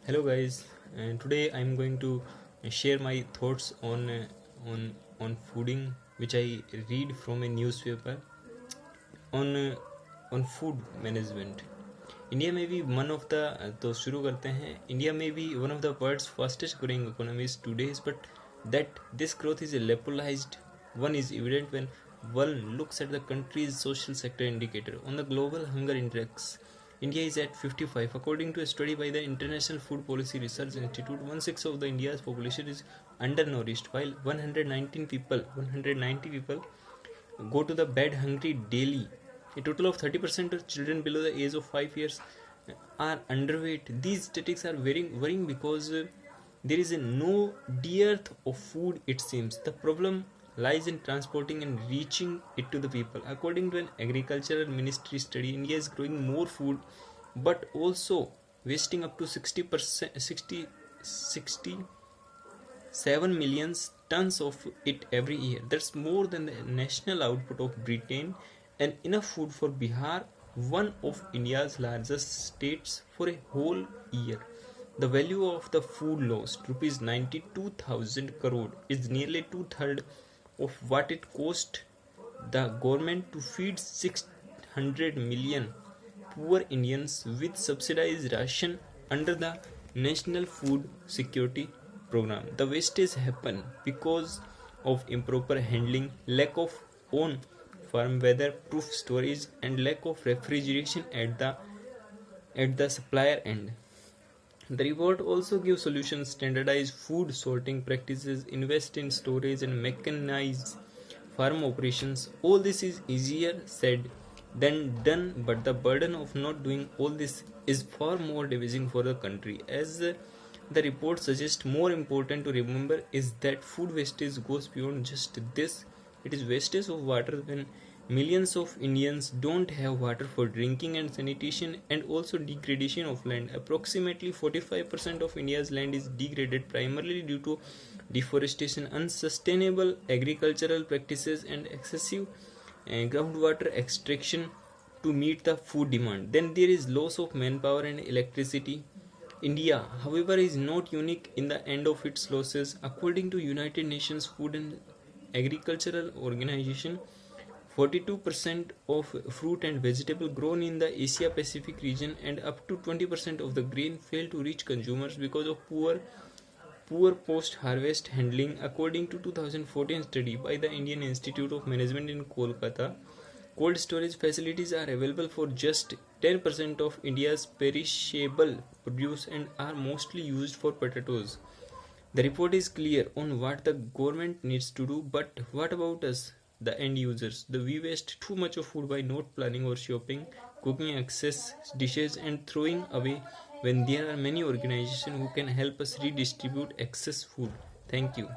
Hello guys, and today I'm going to share my thoughts on fooding, which I read from a newspaper on on food management. India में भी one of the तो शुरू करते हैं. India में भी one of the world's fastest growing economies today, but that this growth is लेपोलाइज्ड one is evident when one looks at the country's social sector indicator. On the global hunger index, India is at 55. According to a study by the International Food Policy Research Institute, 1/6 of the India's population is undernourished, while 190 people go to the bed hungry daily. A total of 30% of children below the age of 5 years are underweight. These statistics are very worrying because there is no dearth of food, it seems. The problem lies in transporting and reaching it to the people. According to an agricultural ministry study, India is growing more food but also wasting up to 67 million tons of it every year. That's more than the national output of Britain and enough food for Bihar, one of India's largest states, for a whole year. The value of the food lost, rupees 92,000 crore, is nearly two-thirds of what it cost the government to feed 600 million poor Indians with subsidized ration under the National Food Security Program. The wastage happened because of improper handling, lack of own farm weather-proof storage, and lack of refrigeration at the supplier end. The report also gives solutions: standardize food sorting practices, invest in storage, and mechanize farm operations. All this is easier said than done, but the burden of not doing all this is far more damaging for the country. As the report suggests, more important to remember is that food wastage goes beyond just this. It is wastage of water when millions of Indians don't have water for drinking and sanitation, and also degradation of land. Approximately 45% of India's land is degraded primarily due to deforestation, unsustainable agricultural practices, and excessive groundwater extraction to meet the food demand. Then there is loss of manpower and electricity. India, however, is not unique in the end of its losses. According to United Nations Food and Agricultural Organization, 42% of fruit and vegetable grown in the Asia Pacific region and up to 20% of the grain fail to reach consumers because of poor post-harvest handling. According to 2014 study by the Indian Institute of Management in Kolkata, cold storage facilities are available for just 10% of India's perishable produce and are mostly used for potatoes. The report is clear on what the government needs to do, but what about us, the end users? We waste too much of food by not planning or shopping, cooking excess dishes, and throwing away when there are many organizations who can help us redistribute excess food. Thank you.